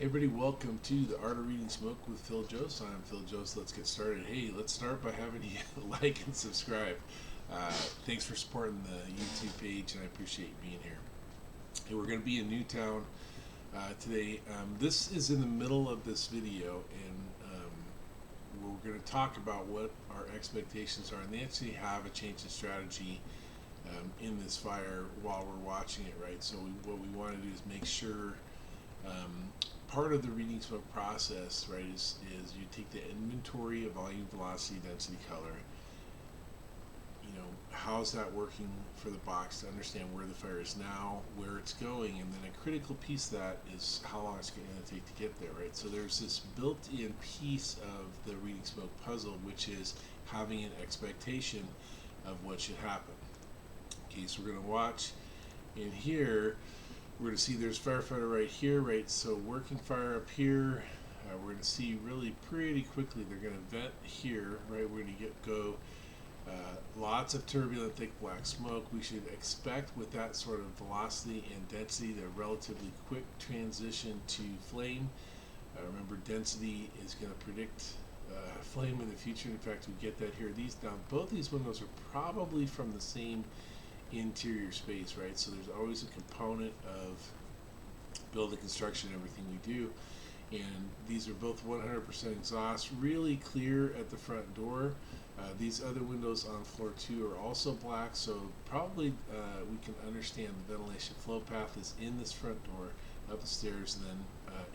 Hey everybody, welcome to the Art of Reading Smoke with Phil Jost. I'm Phil Jost. Let's get started. Hey, let's start by having you like and subscribe. Thanks for supporting the YouTube page, and I appreciate you being here. Hey, we're going to be in Newtown today. This is in the middle of this video, and we're going to talk about what our expectations are, and they actually have a change in strategy in this fire while we're watching it, right? So what we want to do is make sure part of the reading smoke process, right, is you take the inventory of volume, velocity, density, color. You know, how's that working for the box to understand where the fire is now, where it's going, and then a critical piece of that is how long it's going to take to get there, right? So there's this built-in piece of the reading smoke puzzle, which is having an expectation of what should happen. Okay, so we're going to watch in here. We're going to see there's firefighter right here, right? So working fire up here. We're going to see really pretty quickly they're going to vent here, right? We're going to go lots of turbulent, thick black smoke. We should expect with that sort of velocity and density the relatively quick transition to flame. Remember, density is going to predict flame in the future. In fact, we get that here. Both these windows are probably from the same interior space, right? So there's always a component of building construction, everything we do, and these are both 100% exhaust, really clear at the front door. These other windows on floor 2 are also black, so probably we can understand the ventilation flow path is in this front door, up the stairs, and then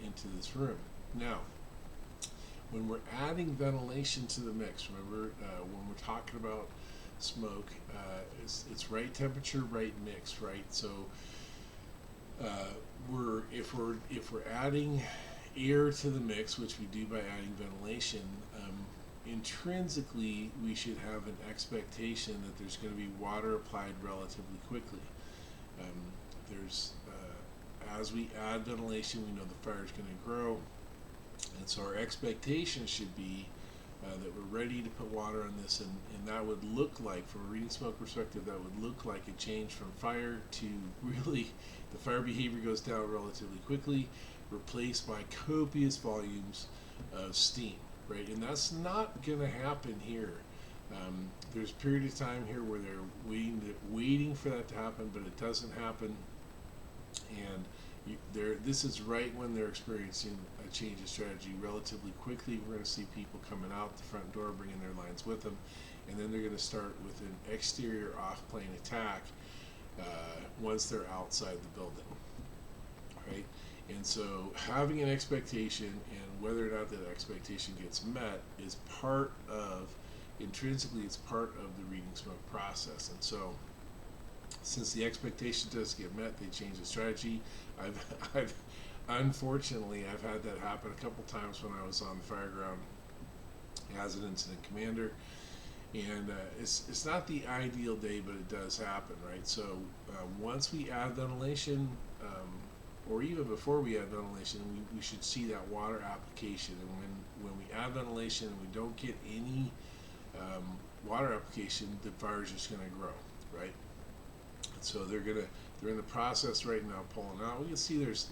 into this room. Now, when we're adding ventilation to the mix, remember when we're talking about smoke, it's right temperature, right mix, right? So if we're adding air to the mix, which we do by adding ventilation, intrinsically we should have an expectation that there's going to be water applied relatively quickly. As we add ventilation, we know the fire is going to grow, and so our expectation should be that we're ready to put water on this, and that would look like, from a reading smoke perspective, that would look like a change from fire to really the fire behavior goes down relatively quickly, replaced by copious volumes of steam, right? And that's not going to happen here. There's a period of time here where they're waiting for that to happen, but it doesn't happen, and this is right when they're experiencing a change in strategy relatively quickly. We're going to see people coming out the front door, bringing their lines with them, and then they're going to start with an exterior off-plane attack once they're outside the building, right? And so having an expectation and whether or not that expectation gets met is intrinsically it's part of the reading smoke process. And so since the expectation doesn't get met, they change the strategy. Unfortunately, I've had that happen a couple times when I was on the fire ground as an incident commander, and it's not the ideal day, but it does happen, right? So once we add ventilation, or even before we add ventilation, we should see that water application. And when we add ventilation and we don't get any water application, the fire is just going to grow, right? So they're in the process right now pulling out. We can see there's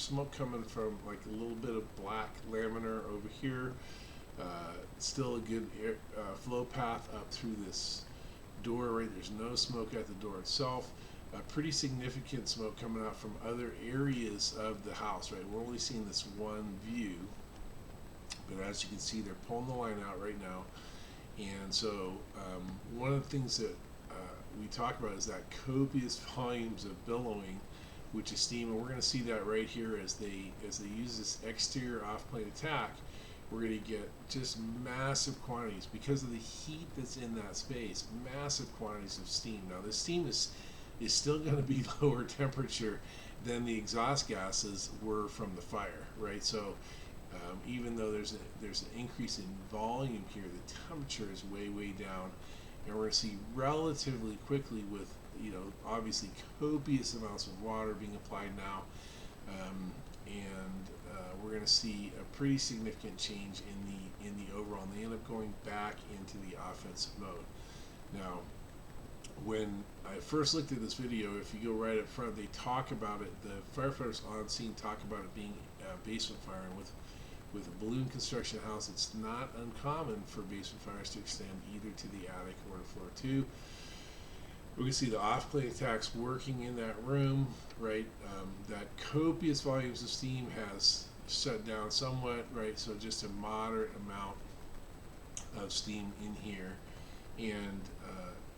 smoke coming from like a little bit of black laminar over here. Still a good flow path up through this door, right? There's no smoke at the door itself. Pretty significant smoke coming out from other areas of the house, right? We're only seeing this one view, but as you can see, they're pulling the line out right now. And so one of the things that we talk about is that copious volumes of billowing, which is steam, and we're going to see that right here as they use this exterior off-plane attack. We're going to get just massive quantities because of the heat that's in that space, massive quantities of steam. Now this steam is still going to be lower temperature than the exhaust gases were from the fire, right? So even though there's an increase in volume here, the temperature is way down. And we're going to see relatively quickly with, obviously copious amounts of water being applied now, and we're going to see a pretty significant change in the overall. And they end up going back into the offensive mode. Now, when I first looked at this video, if you go right up front, they talk about it. The firefighters on scene talk about it being a basement fire, and with a balloon construction house, it's not uncommon for basement fires to extend either to the attic or to floor 2. We can see the off-plane attacks working in that room, right? That copious volumes of steam has shut down somewhat, right? So just a moderate amount of steam in here. And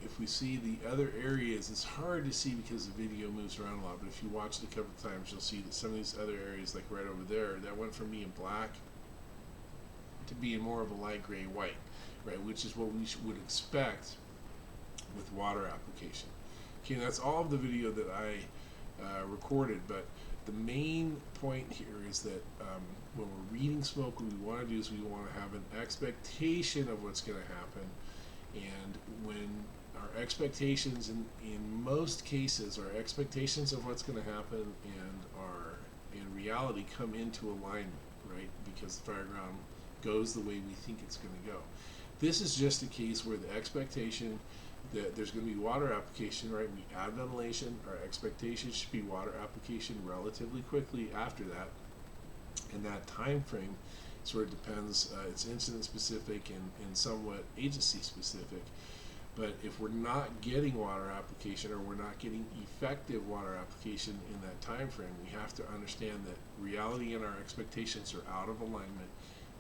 if we see the other areas, it's hard to see because the video moves around a lot, but if you watch it a couple of times, you'll see that some of these other areas, like right over there, that went from being black to being more of a light gray white, right? Which is what we would expect with water application. Okay, that's all of the video that I recorded, but the main point here is that when we're reading smoke, what we want to do is we want to have an expectation of what's going to happen, and when our expectations, in most cases, our expectations of what's going to happen and our in reality come into alignment, right? Because the fire ground goes the way we think it's going to go. This is just a case where the expectation that there's going to be water application, right? We add ventilation, our expectation should be water application relatively quickly after that, and that time frame sort of depends, it's incident specific and somewhat agency specific. But if we're not getting water application, or we're not getting effective water application in that time frame, we have to understand that reality and our expectations are out of alignment,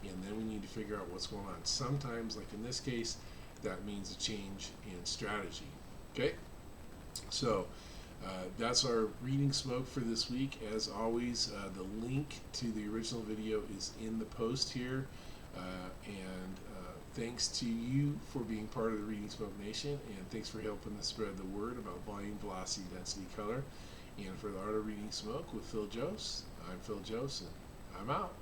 and then we need to figure out what's going on. Sometimes, like in this case, that means a change in strategy. Okay, so that's our reading smoke for this week. As always, the link to the original video is in the post here, and thanks to you for being part of the Reading Smoke Nation, and thanks for helping to spread the word about volume, velocity, density, color. And for the Art of Reading Smoke with Phil Jose, I'm Phil Jose, and I'm out.